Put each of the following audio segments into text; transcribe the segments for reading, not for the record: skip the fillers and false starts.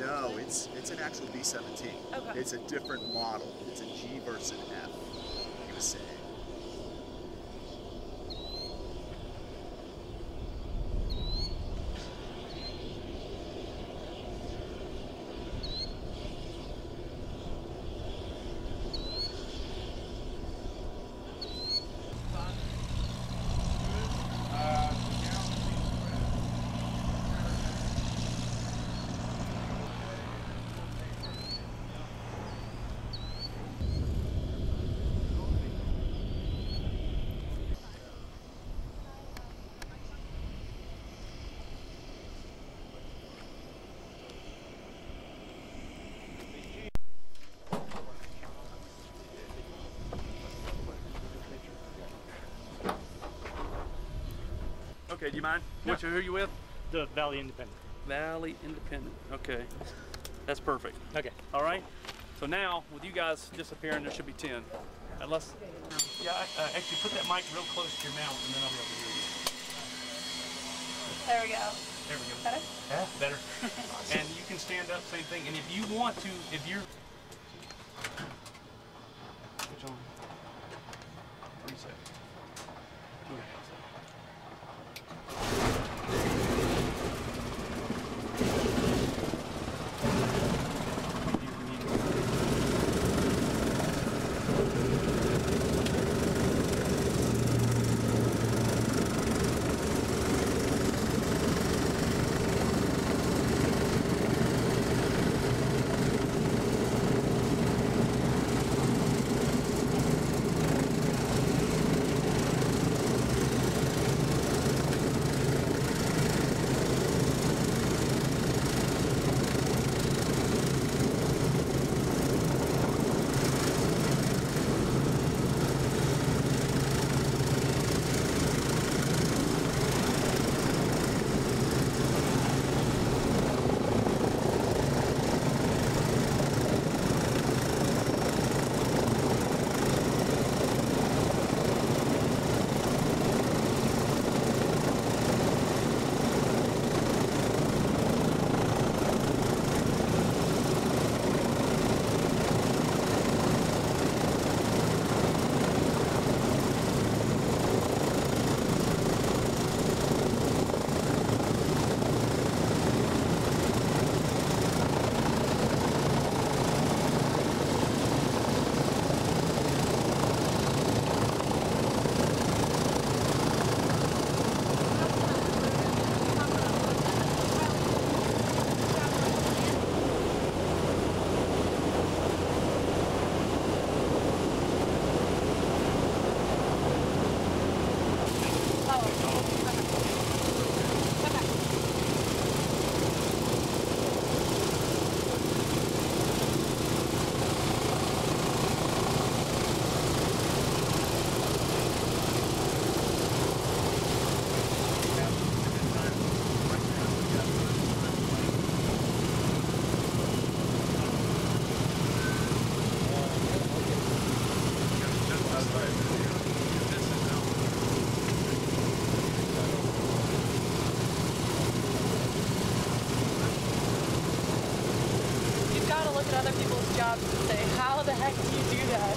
No, it's an actual B-17. Okay. It's a different model. It's a G versus an F, he was saying. Okay, do you mind? No. Who are you with? The Valley Independent. Valley Independent. Okay, that's perfect. Okay. All right. So now, with you guys disappearing, there should be 10. Unless, yeah, actually put that mic real close to your mouth, and then I'll be able to hear you. There we go. There we go. Better? Yeah, better. And you can stand up, same thing. And if you want to, if you're, switch on. Reset. 2.5 seconds. Other people's jobs and say, how the heck do you do that?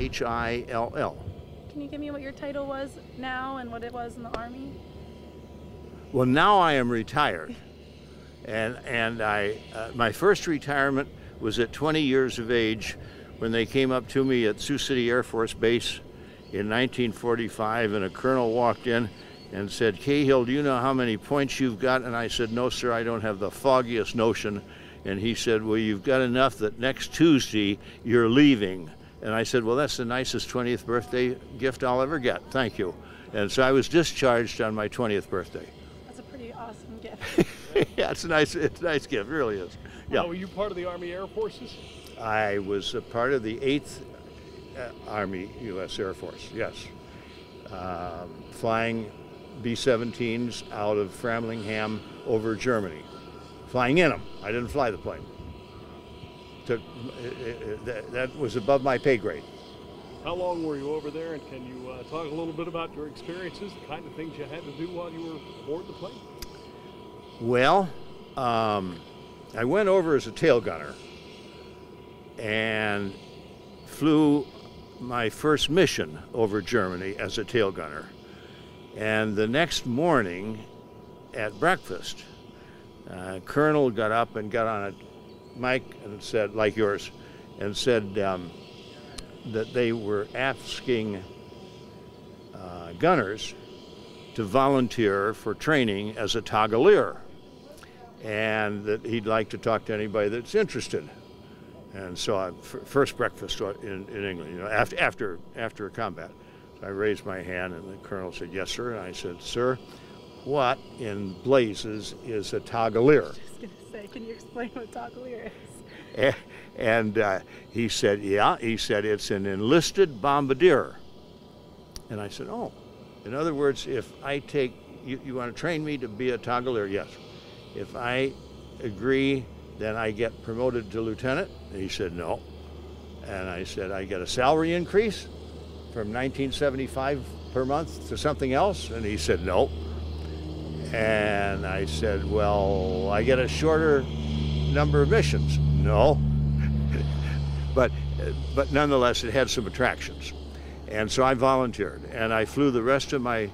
WPXI-TV. Can you give me what your title was now and what it was in the Army? Well, now I am retired, and my first retirement was at 20 years of age when they came up to me at Sioux City Air Force Base in 1945, and a colonel walked in and said, "Cahill, do you know how many points you've got?" And I said, "No, sir, I don't have the foggiest notion." And he said, "Well, you've got enough that next Tuesday you're leaving." And I said, "Well, that's the nicest 20th birthday gift I'll ever get. Thank you." And so I was discharged on my 20th birthday. That's a pretty awesome gift. Yeah, it's a nice gift, it really is. Yeah. Were you part of the Army Air Forces? I was a part of the 8th Army U.S. Air Force, yes. Flying B-17s out of Framingham over Germany. Flying in them. I didn't fly the plane. That was above my pay grade. How long were you over there, and can you talk a little bit about your experiences, the kind of things you had to do while you were aboard the plane? Well, I went over as a tail gunner and flew my first mission over Germany as a tail gunner. And the next morning at breakfast, Colonel got up and got on a mic and said, like yours, and said that they were asking gunners to volunteer for training as a toggler, and that he'd like to talk to anybody that's interested. And so first breakfast in England, you know, after a combat. So I raised my hand, and the colonel said, "Yes, sir." And I said, "Sir, what in blazes is a toggler?" I was just going to say, can you explain what a toggler is? And he said, "Yeah." He said, "It's an enlisted bombardier." And I said, "Oh, in other words, if I take, you want to train me to be a toggler?" "Yes." "If I agree, then I get promoted to lieutenant?" And he said, "No." And I said, "I get a salary increase from $19.75 per month to something else?" And he said, "No." And I said, "Well, I get a shorter number of missions?" "No." but nonetheless, it had some attractions. And so I volunteered, and I flew the rest of I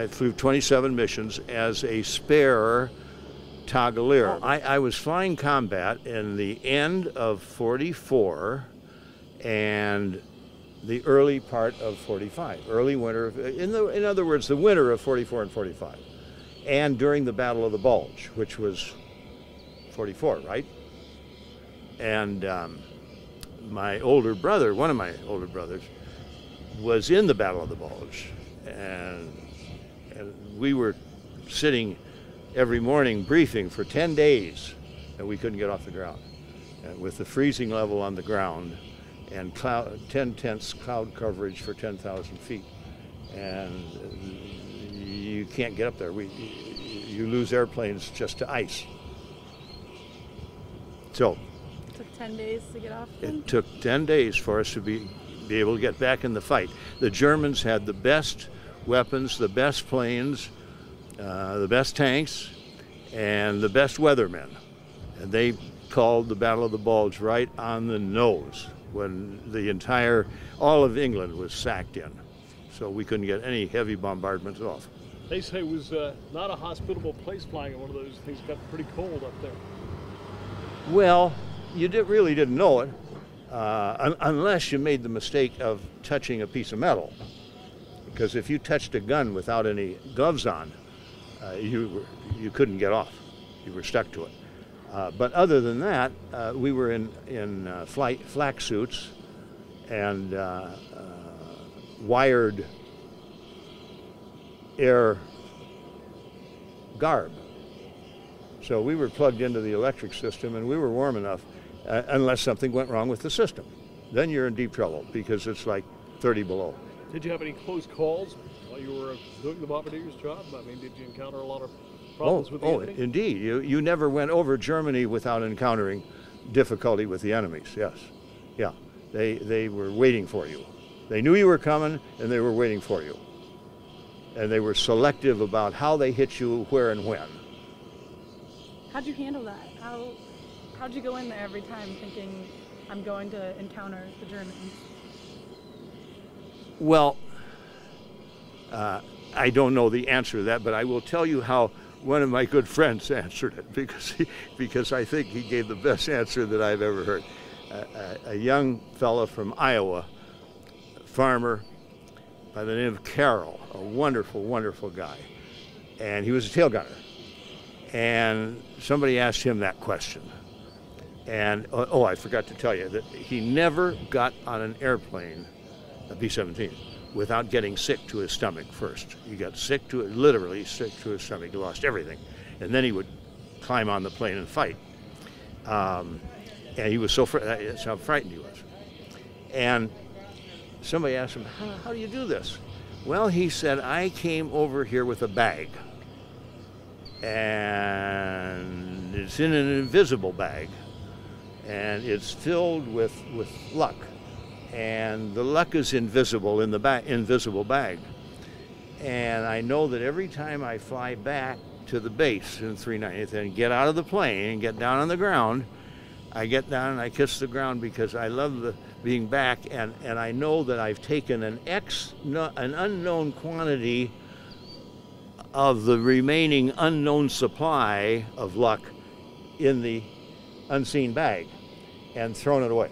flew 27 missions as a spare toggler. I was flying combat in the end of 44 and the early part of 45, early winter, in other words, the winter of 44 and 45, and during the Battle of the Bulge, which was 44, right? And my older brother, one of my older brothers, was in the Battle of the Bulge, and we were sitting every morning briefing for 10 days, and we couldn't get off the ground. And with the freezing level on the ground and 10 tenths cloud coverage for 10,000 feet. And you can't get up there. You lose airplanes just to ice. So It took 10 days to get off then? it took 10 days for us to be able to get back in the fight. The Germans had the best weapons, the best planes, the best tanks, and the best weathermen. And they called the Battle of the Bulge right on the nose when all of England was sacked in. So we couldn't get any heavy bombardments off. They say it was not a hospitable place flying in one of those things. Got pretty cold up there. Well, you really didn't know it unless you made the mistake of touching a piece of metal. Because if you touched a gun without any gloves on, you couldn't get off. You were stuck to it. But other than that, we were in flak suits and wired air garb. So we were plugged into the electric system, and we were warm enough unless something went wrong with the system. Then you're in deep trouble because it's like 30 below. Did you have any close calls while you were doing the bombardier's job? I mean, did you encounter a lot of problems with the enemy? Indeed. You never went over Germany without encountering difficulty with the enemies, yes. Yeah, they were waiting for you. They knew you were coming, and they were waiting for you. And they were selective about how they hit you, where and when. How'd you handle that? How'd you go in there every time thinking, I'm going to encounter the Germans? Well, I don't know the answer to that, but I will tell you how one of my good friends answered it, because I think he gave the best answer that I've ever heard. A young fella from Iowa, farmer by the name of Carroll, a wonderful, wonderful guy. And he was a tail gunner. And somebody asked him that question. And, oh, I forgot to tell you that he never got on an airplane, a B-17, without getting sick to his stomach first. He got sick to it, literally sick to his stomach. He lost everything. And then he would climb on the plane and fight. And he was so, that's how frightened he was. And somebody asked him, how do you do this? Well, he said, I came over here with a bag. And it's in an invisible bag. And it's filled with luck. And the luck is invisible in the invisible bag. And I know that every time I fly back to the base in 390th and get out of the plane and get down on the ground, I get down and I kiss the ground because I love being back, and I know that I've taken an unknown quantity of the remaining unknown supply of luck in the unseen bag and thrown it away.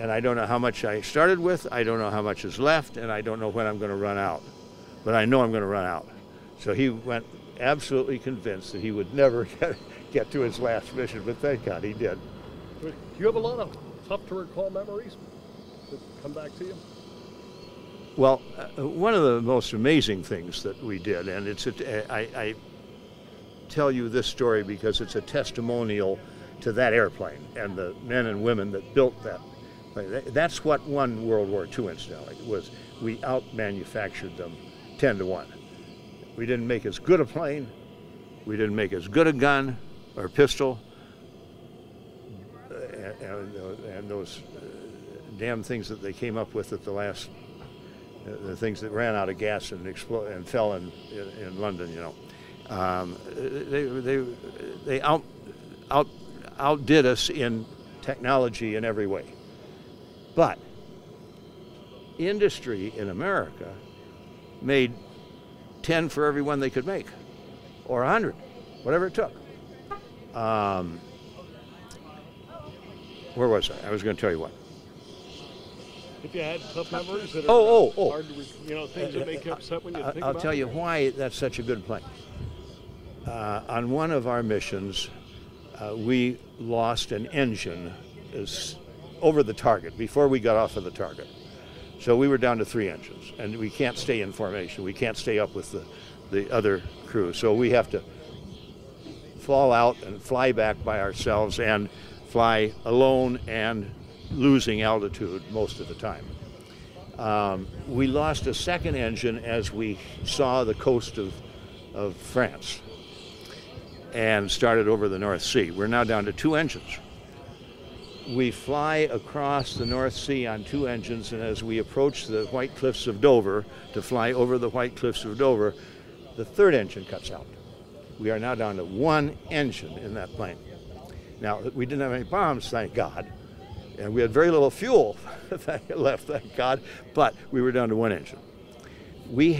And I don't know how much I started with, I don't know how much is left, and I don't know when I'm going to run out. But I know I'm going to run out. So he went absolutely convinced that he would never get to his last mission, but thank God he did. Do you have a lot of tough to recall memories that come back to you? Well, one of the most amazing things that we did, and I tell you this story because it's a testimonial to that airplane and the men and women that built that. That's what won World War II, incidentally, was we out-manufactured them 10 to 1. We didn't make as good a plane, we didn't make as good a gun or pistol, and those damn things that they came up with at the last, the things that ran out of gas and exploded and fell in London, you know. They outdid us in technology in every way. But industry in America made 10 for every one they could make, or 100, whatever it took. Where was I? I was going to tell you what. If you had tough memories that are hard to, things that make you upset when you think about it? I'll tell you why that's such a good plane. On one of our missions, we lost an engine over the target, before we got off of the target. So we were down to 3 engines, and we can't stay in formation. We can't stay up with the other crew. So we have to fall out and fly back by ourselves and fly alone and losing altitude most of the time. We lost a second engine as we saw the coast of France and started over the North Sea. We're now down to 2 engines. We fly across the North Sea on 2 engines, and as we approach the White Cliffs of Dover to fly over the White Cliffs of Dover, the 3rd engine cuts out. We are now down to 1 engine in that plane. Now, we didn't have any bombs, thank God, and we had very little fuel left, thank God, but we were down to 1 engine. We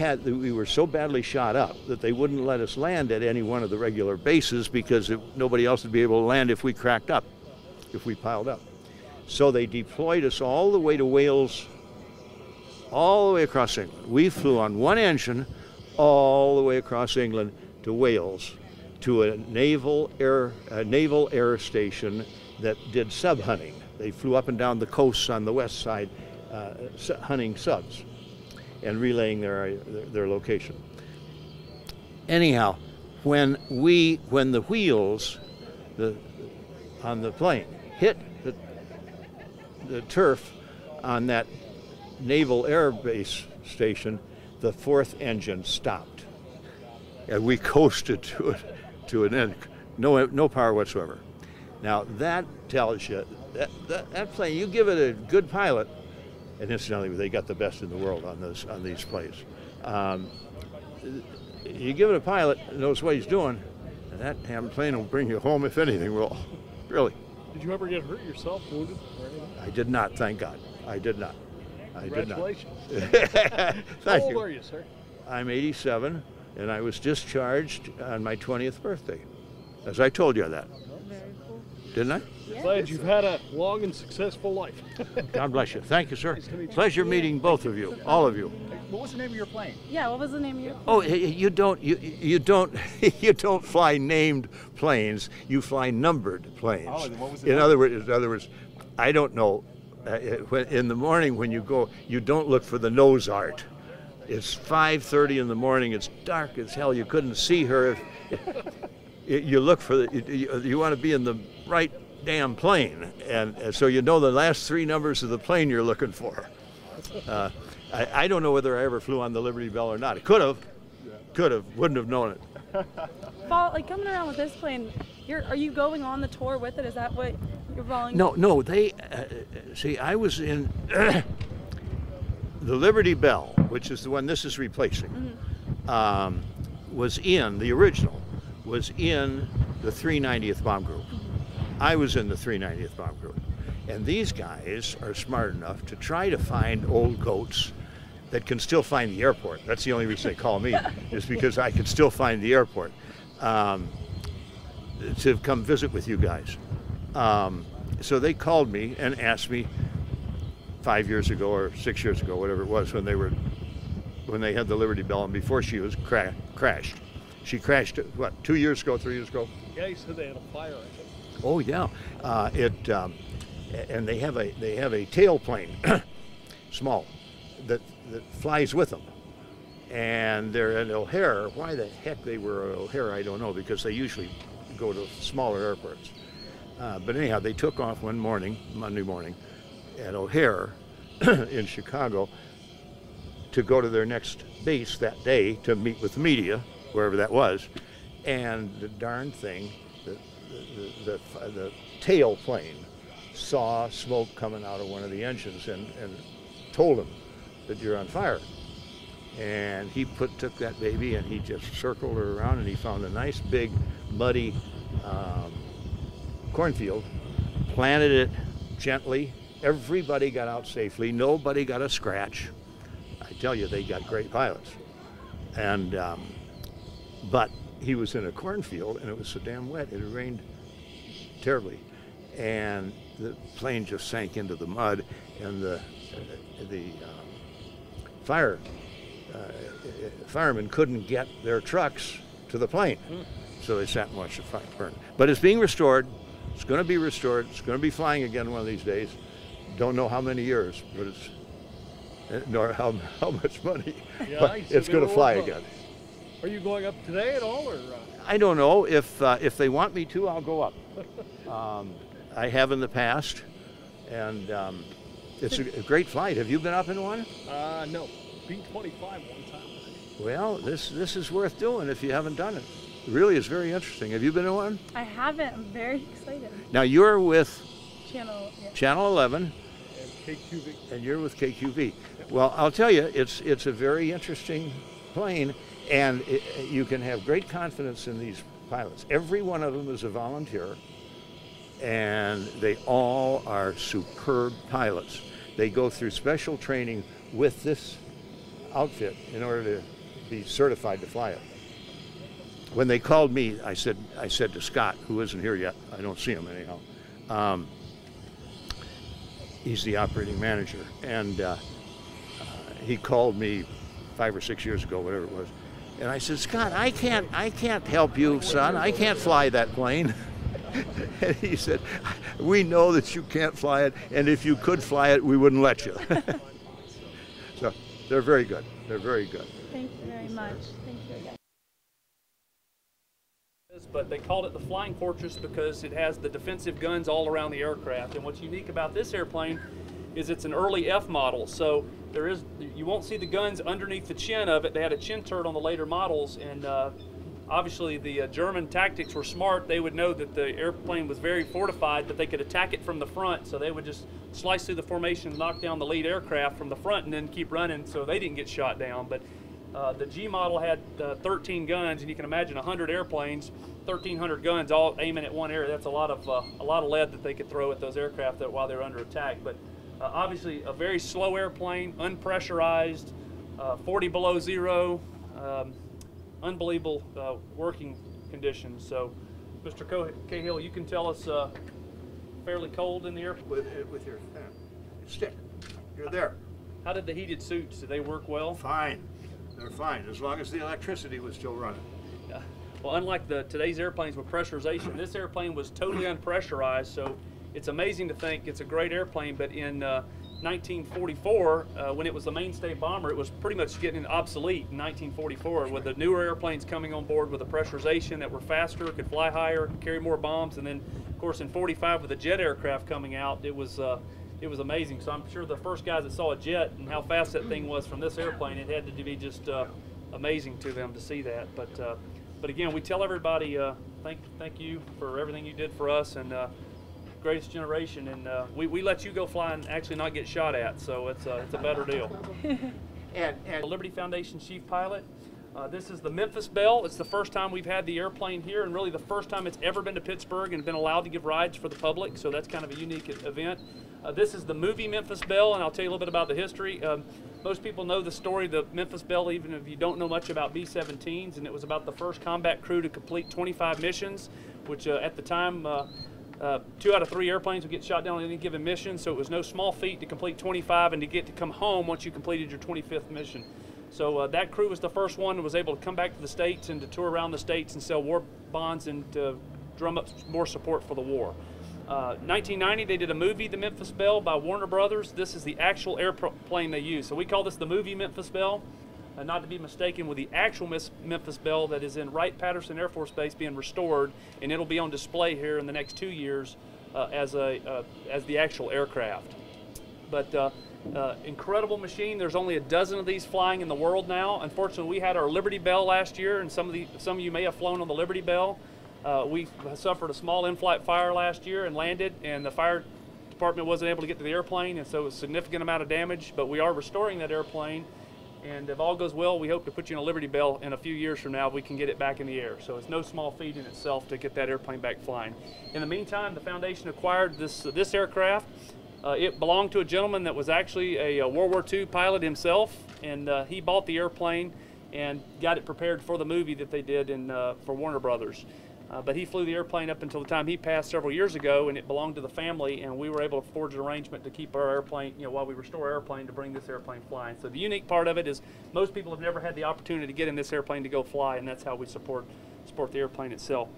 were so badly shot up that they wouldn't let us land at any one of the regular bases because nobody else would be able to land if we cracked up, if we piled up. So they deployed us all the way to Wales, all the way across England. We flew on 1 engine all the way across England to Wales, to a naval air station that did sub hunting. They flew up and down the coasts on the west side, hunting subs and relaying their location. Anyhow, when the wheels on the plane hit the turf on that naval air base station, the 4th engine stopped, and we coasted to an end, no power whatsoever. Now that tells you that plane, you give it a good pilot, and incidentally they got the best in the world on these planes. You give it a pilot that knows what he's doing, and that damn plane will bring you home if anything will, really. Did you ever get hurt yourself, wounded or anything? I did not, thank God. I did not. I did not. Congratulations. Thank How old you. are you, sir? I'm 87, and I was discharged on my 20th birthday, as I told you that. Very cool. Didn't I? Glad you've had a long and successful life. God bless you. Thank you, sir. Nice to meet you. Pleasure meeting both of you, all of you. What was the name of your plane? Yeah, what was the name of your Oh, you don't you don't you don't fly named planes. You fly numbered planes. Oh, then what was the In number? other words, I don't know. In the morning when you go, you don't look for the nose art. It's 5:30 in the morning. It's dark as hell. You couldn't see her. You look for you want to be in the right damn plane, and so you know the last three numbers of the plane you're looking for. I don't know whether I ever flew on the Liberty Bell or not. Could have, wouldn't have known it. like coming around with this plane? Are you going on the tour with it? Is that what you're following? No. They see. I was in the Liberty Bell, which is the one this is replacing. Was in the original. Was in the 390th Bomb Group. I was in the 390th Bomb Group. And these guys are smart enough to try to find old goats that can still find the airport. That's the only reason they call me, is because I can still find the airport, to come visit with you guys. So they called me and asked me 5 years ago or 6 years ago, whatever it was, when they had the Liberty Bell and before she was crashed. She crashed, what, 2 years ago, 3 years ago? Yeah, you said they had a fire, I think. Oh yeah, and they have a tail plane, small, that flies with them, and they're at O'Hare. Why the heck they were at O'Hare, I don't know, because they usually go to smaller airports. But anyhow, they took off one morning, Monday morning, at O'Hare in Chicago to go to their next base that day to meet with the media, wherever that was, and the darn thing, the tail plane saw smoke coming out of one of the engines and told him that you're on fire. And he took that baby and he just circled her around and he found a nice big muddy cornfield, planted it gently. Everybody got out safely. Nobody got a scratch. I tell you, they got great pilots. And but he was in a cornfield and it was so damn wet. It had rained terribly, and the plane just sank into the mud, and the firemen couldn't get their trucks to the plane, so they sat and watched the fire burn. But it's being restored. It's going to be restored. It's going to be flying again one of these days. Don't know how many years, but it's nor how much money. Yeah, but it's going to fly again. Are you going up today at all, or? I don't know. If they want me to, I'll go up. I have in the past, and it's a great flight. Have you been up in one? No. B-25 one time. Well, this is worth doing if you haven't done it. It really is very interesting. Have you been in one? I haven't. I'm very excited. Now you're with Channel 11. And KQV. And you're with KQV. Well, I'll tell you, it's a very interesting plane, and you can have great confidence in these pilots. Every one of them is a volunteer, and they all are superb pilots. They go through special training with this outfit in order to be certified to fly it. When they called me, I said to Scott, who isn't here yet, I don't see him anyhow, he's the operating manager, and he called me 5 or 6 years ago, whatever it was, and I said, Scott, I can't help you, son. I can't fly that plane. And he said, we know that you can't fly it, and if you could fly it, we wouldn't let you. So they're very good. They're very good. Thank you very much. Thank you again. But they called it the Flying Fortress because it has the defensive guns all around the aircraft. And what's unique about this airplane is it's an early F model, so you won't see the guns underneath the chin of it. They had a chin turret on the later models, and obviously the German tactics were smart. They would know that the airplane was very fortified, that they could attack it from the front, so they would just slice through the formation, knock down the lead aircraft from the front, and then keep running so they didn't get shot down. But the G model had 13 guns, and you can imagine 100 airplanes, 1,300 guns all aiming at one area. That's a lot of lead that they could throw at those aircraft while they're under attack. But Obviously, a very slow airplane, unpressurized, 40 below zero, unbelievable working conditions. So, Mr. Cahill, you can tell us fairly cold in the air? With your stick. You're there. How did the heated suits, did they work well? Fine. They're fine, as long as the electricity was still running. Well, unlike today's airplanes with pressurization, this airplane was totally unpressurized, so it's amazing to think it's a great airplane, but in 1944, when it was the mainstay bomber, it was pretty much getting obsolete in 1944 with the newer airplanes coming on board with the pressurization that were faster, could fly higher, carry more bombs, and then, of course, in 45 with the jet aircraft coming out, it was amazing. So I'm sure the first guys that saw a jet and how fast that thing was from this airplane, it had to be just amazing to them to see that. But again, we tell everybody thank you for everything you did for us, and greatest generation, and we let you go fly and actually not get shot at, so it's a better deal. And the Liberty Foundation chief pilot. This is the Memphis Belle. It's the first time we've had the airplane here, and really the first time it's ever been to Pittsburgh and been allowed to give rides for the public, so that's kind of a unique event. This is the movie Memphis Belle, and I'll tell you a little bit about the history. Most people know the story of the Memphis Belle, even if you don't know much about B-17s, and it was about the first combat crew to complete 25 missions, which at the time, 2 out of 3 airplanes would get shot down on any given mission, so it was no small feat to complete 25 and to get to come home once you completed your 25th mission. So that crew was the first one that was able to come back to the States and to tour around the States and sell war bonds and to drum up more support for the war. 1990, they did a movie, The Memphis Belle, by Warner Brothers. This is the actual airplane they used. So we call this the movie Memphis Belle, not to be mistaken with the actual Memphis Belle that is in Wright-Patterson Air Force Base being restored, and it'll be on display here in the next 2 years as the actual aircraft. But incredible machine. There's only a dozen of these flying in the world now. Unfortunately, we had our Liberty Belle last year, and some of you may have flown on the Liberty Belle. We suffered a small in-flight fire last year and landed, and the fire department wasn't able to get to the airplane, and so it was a significant amount of damage. But we are restoring that airplane, and if all goes well, we hope to put you in a Liberty Belle in a few years from now. We can get it back in the air. So it's no small feat in itself to get that airplane back flying. In the meantime, the foundation acquired this aircraft. It belonged to a gentleman that was actually a World War II pilot himself, and he bought the airplane and got it prepared for the movie that they did for Warner Brothers. But he flew the airplane up until the time he passed several years ago, and it belonged to the family, and we were able to forge an arrangement to keep our airplane, while we restore our airplane, to bring this airplane flying. So the unique part of it is most people have never had the opportunity to get in this airplane to go fly, and that's how we support the airplane itself.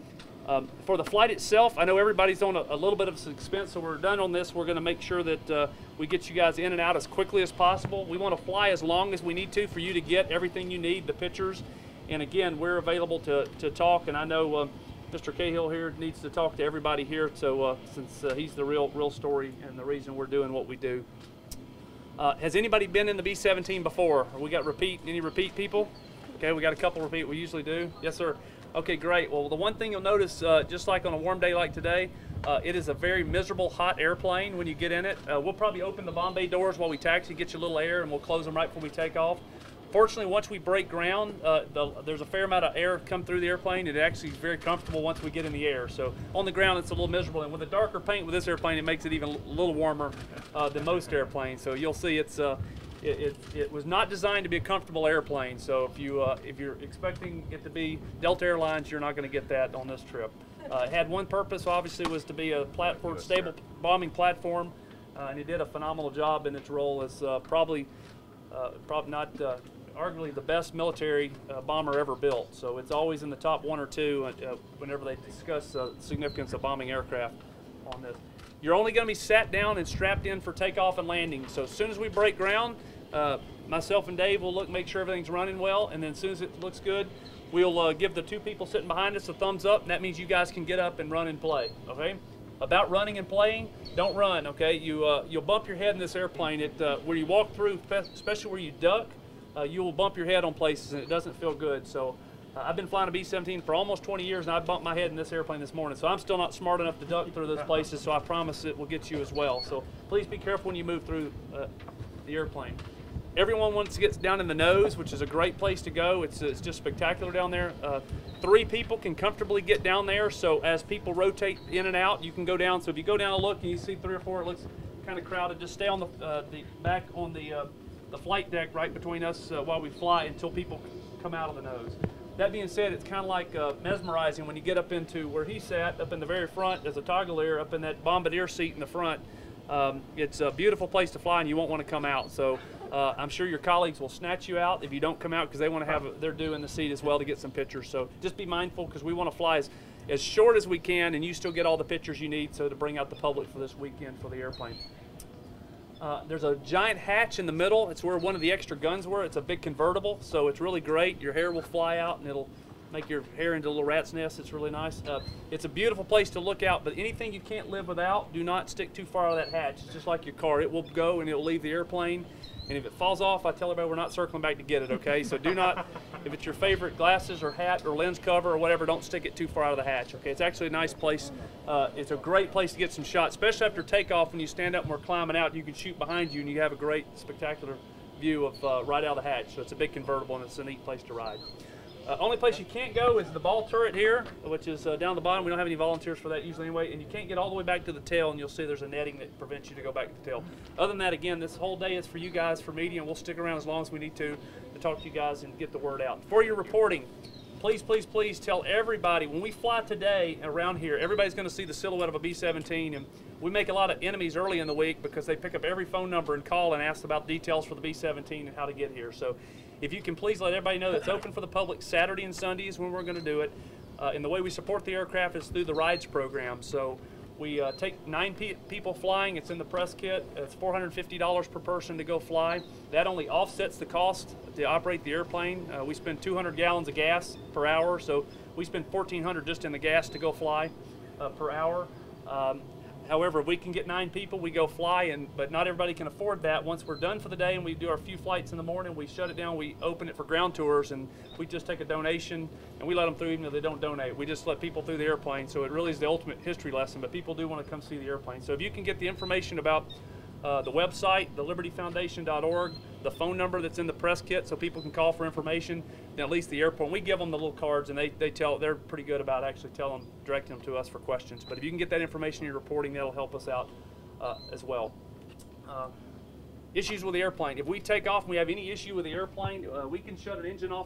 For the flight itself, I know everybody's on a little bit of expense, so we're done on this. We're going to make sure that we get you guys in and out as quickly as possible. We want to fly as long as we need to for you to get everything you need, the pictures. And again, we're available to talk, and I know Mr. Cahill here needs to talk to everybody here, so since he's the real story and the reason we're doing what we do. Has anybody been in the B-17 before? We got any repeat people? Okay, we got a couple repeat. We usually do. Yes, sir. Okay, great. Well, the one thing you'll notice, just like on a warm day like today, it is a very miserable, hot airplane when you get in it. We'll probably open the bomb bay doors while we taxi, get you a little air, and we'll close them right before we take off. Fortunately, once we break ground, there's a fair amount of air come through the airplane. It actually is very comfortable once we get in the air. So on the ground, it's a little miserable. And with a darker paint with this airplane, it makes it even a little warmer than most airplanes. So you'll see it was not designed to be a comfortable airplane. So if you're expecting it to be Delta Airlines, you're not going to get that on this trip. It had one purpose, obviously, was to be a platform, stable bombing platform, and it did a phenomenal job in its role as probably not arguably the best military bomber ever built. So it's always in the top 1 or 2 whenever they discuss the significance of bombing aircraft on this. You're only going to be sat down and strapped in for takeoff and landing. So as soon as we break ground, myself and Dave will make sure everything's running well, and then as soon as it looks good, we'll give the 2 people sitting behind us a thumbs up, and that means you guys can get up and run and play, okay? About running and playing, don't run, okay? You'll bump your head in this airplane. Where you walk through, especially where you duck, you will bump your head on places, and it doesn't feel good. So I've been flying a B-17 for almost 20 years, and I bumped my head in this airplane this morning. So I'm still not smart enough to duck through those places, so I promise it will get you as well. So please be careful when you move through the airplane. Everyone wants to get down in the nose, which is a great place to go. It's just spectacular down there. 3 people can comfortably get down there, so as people rotate in and out, you can go down. So if you go down and look and you see 3 or 4, it looks kind of crowded. Just stay on the back on the flight deck right between us while we fly until people come out of the nose. That being said, it's kind of like mesmerizing when you get up into where he sat, up in the very front as a toggler, up in that bombardier seat in the front. It's a beautiful place to fly, and you won't want to come out. So I'm sure your colleagues will snatch you out if you don't come out, because they want to have their due in the seat as well to get some pictures. So just be mindful, because we want to fly as short as we can, and you still get all the pictures you need so to bring out the public for this weekend for the airplane. There's a giant hatch in the middle. It's where one of the extra guns were. It's a big convertible, so it's really great. Your hair will fly out, and it'll make your hair into a little rat's nest. It's really nice. It's a beautiful place to look out, but anything you can't live without, do not stick too far out of that hatch. It's just like your car. It will go and it will leave the airplane, and if it falls off, I tell everybody we're not circling back to get it, okay? So do not, if it's your favorite glasses or hat or lens cover or whatever, don't stick it too far out of the hatch, okay? It's actually a nice place. It's a great place to get some shots, especially after takeoff. When you stand up and we're climbing out, you can shoot behind you, and you have a great, spectacular view of right out of the hatch. So it's a big convertible, and it's a neat place to ride. Only place you can't go is the ball turret here, which is down the bottom. We don't have any volunteers for that usually anyway, and you can't get all the way back to the tail, and you'll see there's a netting that prevents you to go back to the tail. Other than that, again, this whole day is for you guys, for media, and we'll stick around as long as we need to talk to you guys and get the word out. For your reporting, please, please, please tell everybody, when we fly today around here, everybody's going to see the silhouette of a B-17, and we make a lot of enemies early in the week because they pick up every phone number and call and ask about details for the B-17 and how to get here. So if you can please let everybody know that it's open for the public Saturday and Sundays when we're going to do it. And the way we support the aircraft is through the rides program. So we take 9 people flying. It's in the press kit. It's $450 per person to go fly. That only offsets the cost to operate the airplane. We spend 200 gallons of gas per hour, so we spend $1,400 just in the gas to go fly per hour. However, if we can get 9 people, we go fly, but not everybody can afford that. Once we're done for the day and we do our few flights in the morning, we shut it down, we open it for ground tours, and we just take a donation, and we let them through even if they don't donate. We just let people through the airplane, so it really is the ultimate history lesson, but people do want to come see the airplane. So if you can get the information about the website, thelibertyfoundation.org, the phone number that's in the press kit so people can call for information, then at least the airport, we give them the little cards, and they're pretty good about actually directing them to us for questions. But if you can get that information in your reporting, that'll help us out as well. Issues with the airplane. If we take off and we have any issue with the airplane, we can shut an engine off